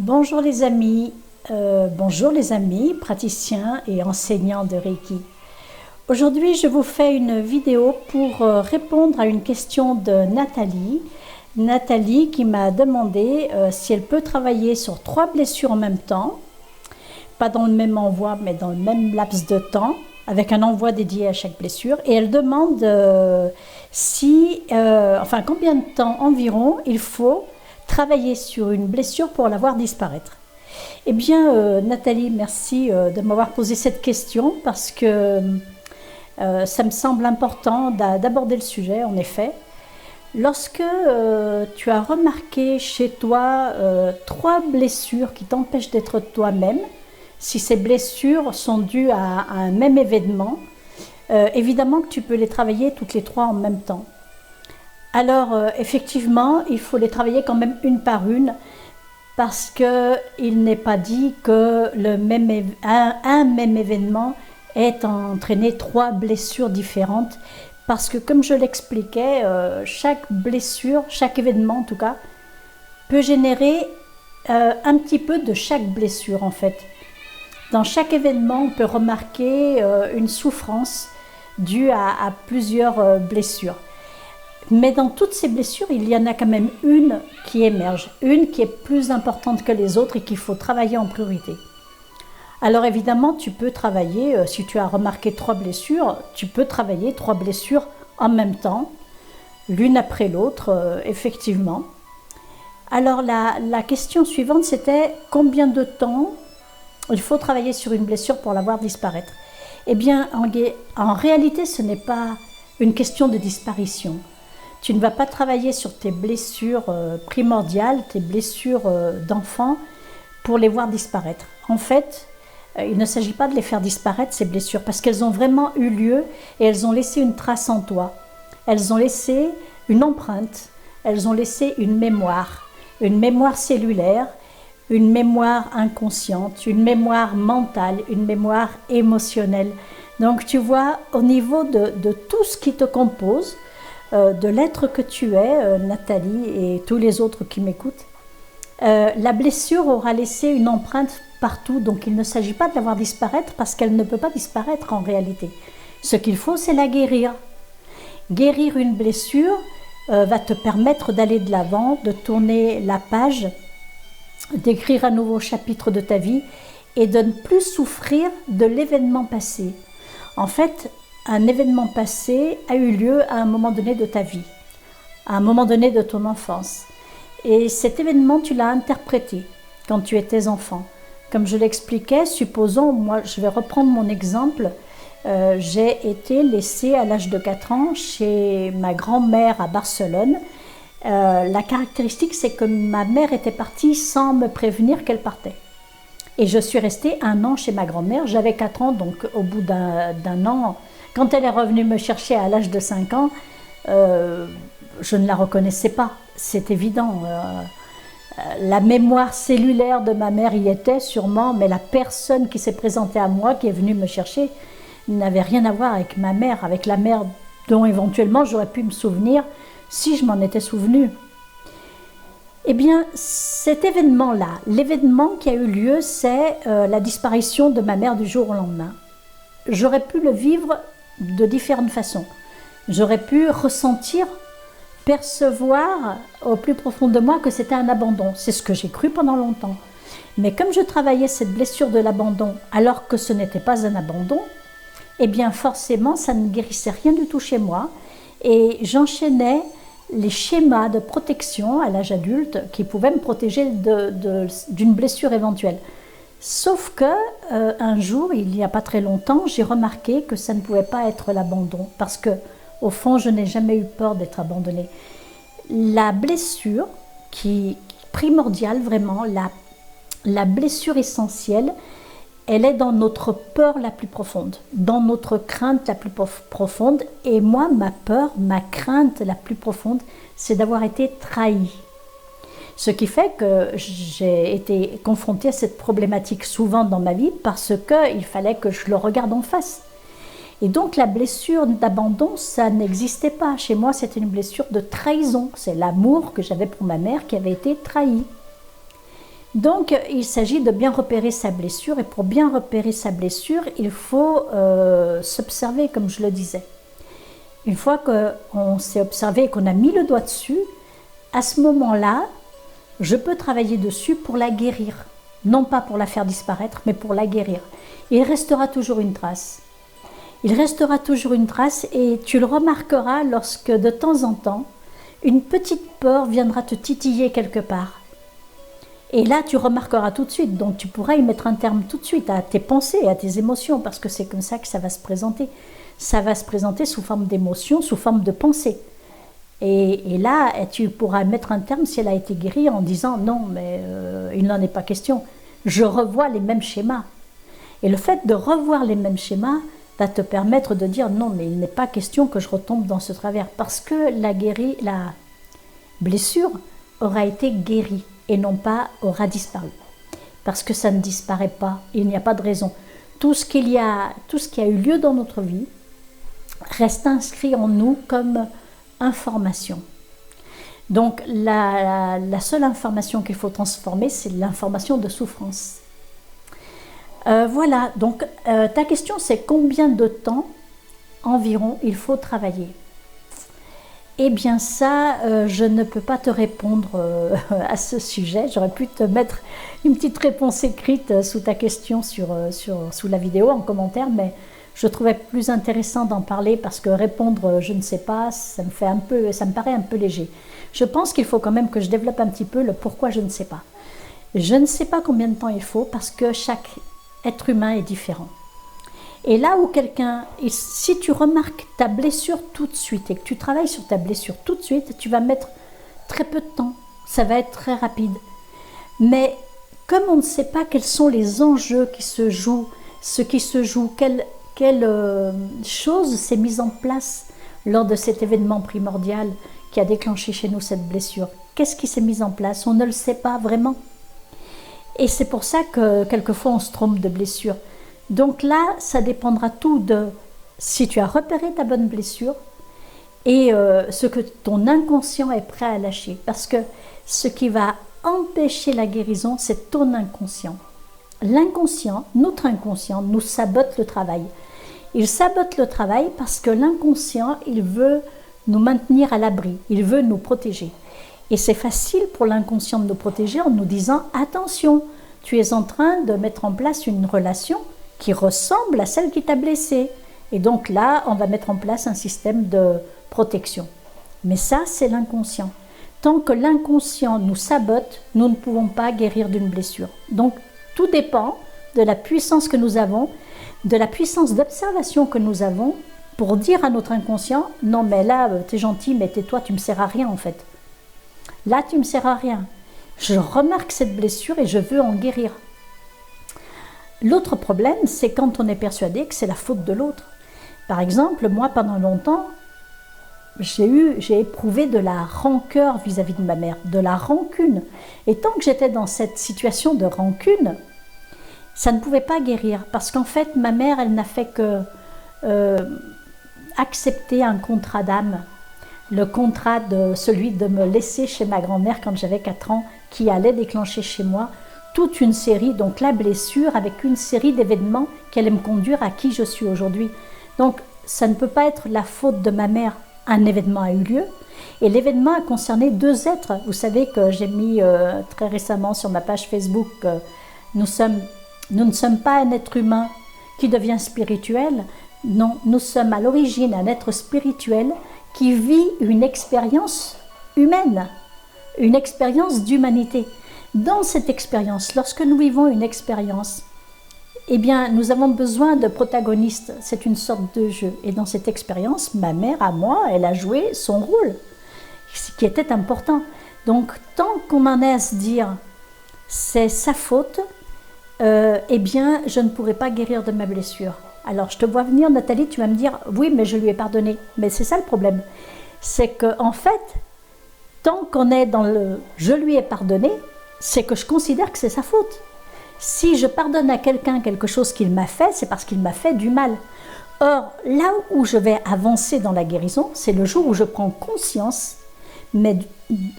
Bonjour les amis, praticiens et enseignants de Reiki. Aujourd'hui, je vous fais une vidéo pour répondre à une question de Nathalie. Nathalie qui m'a demandé si elle peut travailler sur 3 blessures en même temps, pas dans le même envoi, mais dans le même laps de temps, avec un envoi dédié à chaque blessure. Et elle demande combien de temps environ il faut travailler sur une blessure pour la voir disparaître. Eh bien, Nathalie, merci de m'avoir posé cette question parce que ça me semble important d'aborder le sujet, en effet. Lorsque tu as remarqué chez toi 3 blessures qui t'empêchent d'être toi-même, si ces blessures sont dues à un même événement, évidemment que tu peux les travailler toutes les 3 en même temps. Alors, effectivement, il faut les travailler quand même une par une, parce qu'il n'est pas dit que un même événement ait entraîné 3 blessures différentes, parce que comme je l'expliquais, chaque blessure, chaque événement en tout cas, peut générer un petit peu de chaque blessure en fait. Dans chaque événement, on peut remarquer une souffrance due à plusieurs blessures. Mais dans toutes ces blessures, il y en a quand même une qui émerge, une qui est plus importante que les autres et qu'il faut travailler en priorité. Alors évidemment, tu peux travailler, si tu as remarqué 3 blessures, tu peux travailler 3 blessures en même temps, l'une après l'autre, effectivement. Alors la question suivante, c'était combien de temps il faut travailler sur une blessure pour la voir disparaître? Eh bien, en réalité, ce n'est pas une question de disparition. Tu ne vas pas travailler sur tes blessures primordiales, tes blessures d'enfant, pour les voir disparaître. En fait, il ne s'agit pas de les faire disparaître, ces blessures, parce qu'elles ont vraiment eu lieu et elles ont laissé une trace en toi. Elles ont laissé une empreinte, elles ont laissé une mémoire cellulaire, une mémoire inconsciente, une mémoire mentale, une mémoire émotionnelle. Donc tu vois, au niveau de tout ce qui te compose, de l'être que tu es, Nathalie et tous les autres qui m'écoutent, la blessure aura laissé une empreinte partout, donc il ne s'agit pas de la voir disparaître parce qu'elle ne peut pas disparaître en réalité. Ce qu'il faut, c'est la guérir. Guérir une blessure va te permettre d'aller de l'avant, de tourner la page, d'écrire un nouveau chapitre de ta vie et de ne plus souffrir de l'événement passé. En fait, un événement passé a eu lieu à un moment donné de ta vie, à un moment donné de ton enfance. Et cet événement, tu l'as interprété quand tu étais enfant. Comme je l'expliquais, supposons, moi je vais reprendre mon exemple, j'ai été laissée à l'âge de 4 ans chez ma grand-mère à Barcelone. La caractéristique, c'est que ma mère était partie sans me prévenir qu'elle partait. Et je suis restée 1 an chez ma grand-mère, j'avais 4 ans, donc au bout d'un an, quand elle est revenue me chercher à l'âge de 5 ans, je ne la reconnaissais pas, c'est évident. La mémoire cellulaire de ma mère y était sûrement, mais la personne qui s'est présentée à moi, qui est venue me chercher, n'avait rien à voir avec ma mère, avec la mère dont éventuellement j'aurais pu me souvenir si je m'en étais souvenue. Eh bien, cet événement-là, l'événement qui a eu lieu, c'est la disparition de ma mère du jour au lendemain. J'aurais pu le vivre de différentes façons. J'aurais pu ressentir, percevoir au plus profond de moi que c'était un abandon. C'est ce que j'ai cru pendant longtemps. Mais comme je travaillais cette blessure de l'abandon alors que ce n'était pas un abandon, eh bien forcément ça ne guérissait rien du tout chez moi et j'enchaînais les schémas de protection à l'âge adulte qui pouvaient me protéger d'une blessure éventuelle. Sauf que un jour, il n'y a pas très longtemps, j'ai remarqué que ça ne pouvait pas être l'abandon parce que au fond, je n'ai jamais eu peur d'être abandonnée. La blessure qui primordiale vraiment, la blessure essentielle, elle est dans notre peur la plus profonde, dans notre crainte la plus profonde. Et moi, ma peur, ma crainte la plus profonde, c'est d'avoir été trahie. Ce qui fait que j'ai été confrontée à cette problématique souvent dans ma vie parce qu'il fallait que je le regarde en face. Et donc la blessure d'abandon, ça n'existait pas. Chez moi, c'était une blessure de trahison. C'est l'amour que j'avais pour ma mère qui avait été trahi. Donc, il s'agit de bien repérer sa blessure, et pour bien repérer sa blessure, il faut s'observer, comme je le disais. Une fois qu'on s'est observé et qu'on a mis le doigt dessus, à ce moment-là, je peux travailler dessus pour la guérir. Non pas pour la faire disparaître, mais pour la guérir. Il restera toujours une trace. Il restera toujours une trace, et tu le remarqueras lorsque de temps en temps, une petite peur viendra te titiller quelque part. Et là, tu remarqueras tout de suite, donc tu pourras y mettre un terme tout de suite à tes pensées, à tes émotions, parce que c'est comme ça que ça va se présenter. Ça va se présenter sous forme d'émotion, sous forme de pensée. Et là, tu pourras mettre un terme si elle a été guérie en disant non, mais il n'en est pas question. Je revois les mêmes schémas. Et le fait de revoir les mêmes schémas va te permettre de dire non, mais il n'est pas question que je retombe dans ce travers, parce que la blessure aura été guérie et non pas aura disparu. Parce que ça ne disparaît pas, il n'y a pas de raison. Tout ce qui a eu lieu dans notre vie reste inscrit en nous comme information. Donc la seule information qu'il faut transformer, c'est l'information de souffrance. Voilà, donc ta question c'est combien de temps environ il faut travailler? Eh bien ça, je ne peux pas te répondre à ce sujet. J'aurais pu te mettre une petite réponse écrite sous ta question sous la vidéo en commentaire, mais je trouvais plus intéressant d'en parler parce que répondre je ne sais pas, ça me paraît un peu léger. Je pense qu'il faut quand même que je développe un petit peu le pourquoi je ne sais pas. Je ne sais pas combien de temps il faut parce que chaque être humain est différent. Et là où si tu remarques ta blessure tout de suite et que tu travailles sur ta blessure tout de suite, tu vas mettre très peu de temps, ça va être très rapide. Mais comme on ne sait pas quels sont les enjeux qui se jouent, quelle chose s'est mise en place lors de cet événement primordial qui a déclenché chez nous cette blessure. Qu'est-ce qui s'est mis en place? On ne le sait pas vraiment. Et c'est pour ça que quelquefois on se trompe de blessure. Donc là, ça dépendra tout de si tu as repéré ta bonne blessure et ce que ton inconscient est prêt à lâcher. Parce que ce qui va empêcher la guérison, c'est ton inconscient. L'inconscient, notre inconscient, nous sabote le travail. Il sabote le travail parce que l'inconscient, il veut nous maintenir à l'abri, il veut nous protéger. Et c'est facile pour l'inconscient de nous protéger en nous disant « Attention, tu es en train de mettre en place une relation qui ressemble à celle qui t'a blessé. » Et donc là, on va mettre en place un système de protection. Mais ça, c'est l'inconscient. Tant que l'inconscient nous sabote, nous ne pouvons pas guérir d'une blessure. Donc, tout dépend de la puissance que nous avons, de la puissance d'observation que nous avons pour dire à notre inconscient « Non, mais là, t'es gentil, mais tais-toi, tu me sers à rien en fait. Là, tu me sers à rien. Je remarque cette blessure et je veux en guérir. » L'autre problème, c'est quand on est persuadé que c'est la faute de l'autre. Par exemple, moi, pendant longtemps, j'ai éprouvé de la rancœur vis-à-vis de ma mère, de la rancune. Et tant que j'étais dans cette situation de rancune, ça ne pouvait pas guérir. Parce qu'en fait, ma mère, elle n'a fait que accepter un contrat d'âme. Le contrat de celui de me laisser chez ma grand-mère quand j'avais 4 ans, qui allait déclencher chez moi toute une série, donc la blessure, avec une série d'événements qui allaient me conduire à qui je suis aujourd'hui. Donc, ça ne peut pas être la faute de ma mère. Un événement a eu lieu et l'événement a concerné 2 êtres. Vous savez que j'ai mis très récemment sur ma page Facebook nous ne sommes pas un être humain qui devient spirituel. Non, nous sommes à l'origine un être spirituel qui vit une expérience humaine, une expérience d'humanité. Dans cette expérience, lorsque nous vivons une expérience, eh bien, nous avons besoin de protagonistes. C'est une sorte de jeu. Et dans cette expérience, ma mère, à moi, elle a joué son rôle, ce qui était important. Donc, tant qu'on en est à se dire c'est sa faute, eh bien, je ne pourrai pas guérir de ma blessure. Alors, je te vois venir, Nathalie, tu vas me dire oui, mais je lui ai pardonné. Mais c'est ça le problème. C'est qu'en fait, tant qu'on est dans le je lui ai pardonné, c'est que je considère que c'est sa faute. Si je pardonne à quelqu'un quelque chose qu'il m'a fait, c'est parce qu'il m'a fait du mal. Or, là où je vais avancer dans la guérison, c'est le jour où je prends conscience, mais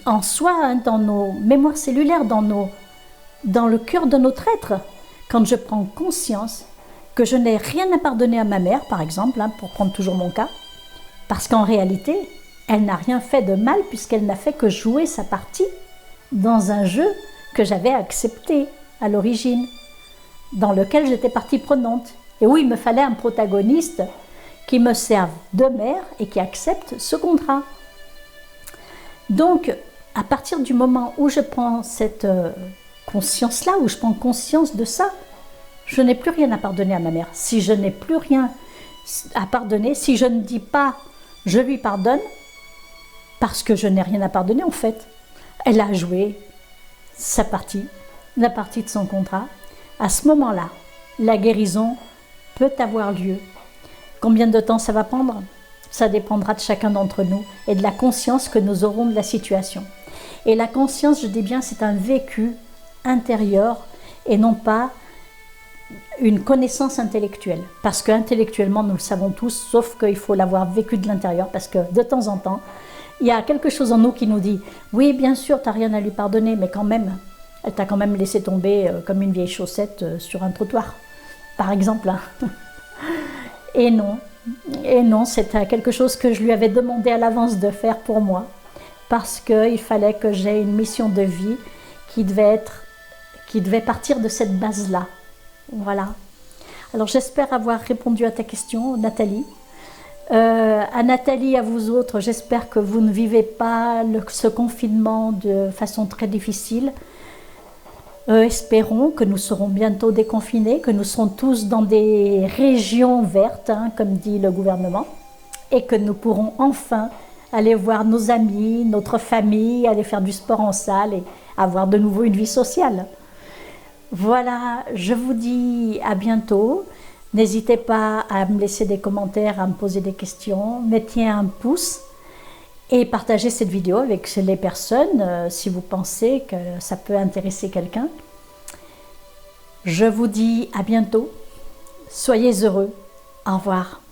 en soi, hein, dans nos mémoires cellulaires, dans nos dans le cœur de notre être, quand je prends conscience que je n'ai rien à pardonner à ma mère, par exemple, hein, pour prendre toujours mon cas, parce qu'en réalité, elle n'a rien fait de mal puisqu'elle n'a fait que jouer sa partie dans un jeu que j'avais accepté à l'origine, dans lequel j'étais partie prenante. Et où il me fallait un protagoniste qui me serve de mère et qui accepte ce contrat. Donc, à partir du moment où je prends cette conscience-là, où je prends conscience de ça, je n'ai plus rien à pardonner à ma mère. Si je n'ai plus rien à pardonner, si je ne dis pas « je lui pardonne », parce que je n'ai rien à pardonner en fait. Elle a joué sa partie, la partie de son contrat. À ce moment-là, la guérison peut avoir lieu. Combien de temps ça va prendre? Ça dépendra de chacun d'entre nous et de la conscience que nous aurons de la situation. Et la conscience, je dis bien, c'est un vécu intérieur et non pas une connaissance intellectuelle. Parce qu'intellectuellement, nous le savons tous, sauf qu'il faut l'avoir vécu de l'intérieur, parce que de temps en temps, il y a quelque chose en nous qui nous dit « Oui, bien sûr, tu n'as rien à lui pardonner, mais quand même, elle t'a quand même laissé tomber comme une vieille chaussette sur un trottoir, par exemple. » Et non, c'était quelque chose que je lui avais demandé à l'avance de faire pour moi, parce qu'il fallait que j'aie une mission de vie qui devait partir de cette base-là. Voilà. Alors j'espère avoir répondu à ta question, Nathalie. À Nathalie, à vous autres, j'espère que vous ne vivez pas ce confinement de façon très difficile. Espérons que nous serons bientôt déconfinés, que nous serons tous dans des régions vertes, hein, comme dit le gouvernement, et que nous pourrons enfin aller voir nos amis, notre famille, aller faire du sport en salle et avoir de nouveau une vie sociale. Voilà, je vous dis à bientôt. N'hésitez pas à me laisser des commentaires, à me poser des questions. Mettez un pouce et partagez cette vidéo avec les personnes si vous pensez que ça peut intéresser quelqu'un. Je vous dis à bientôt. Soyez heureux. Au revoir.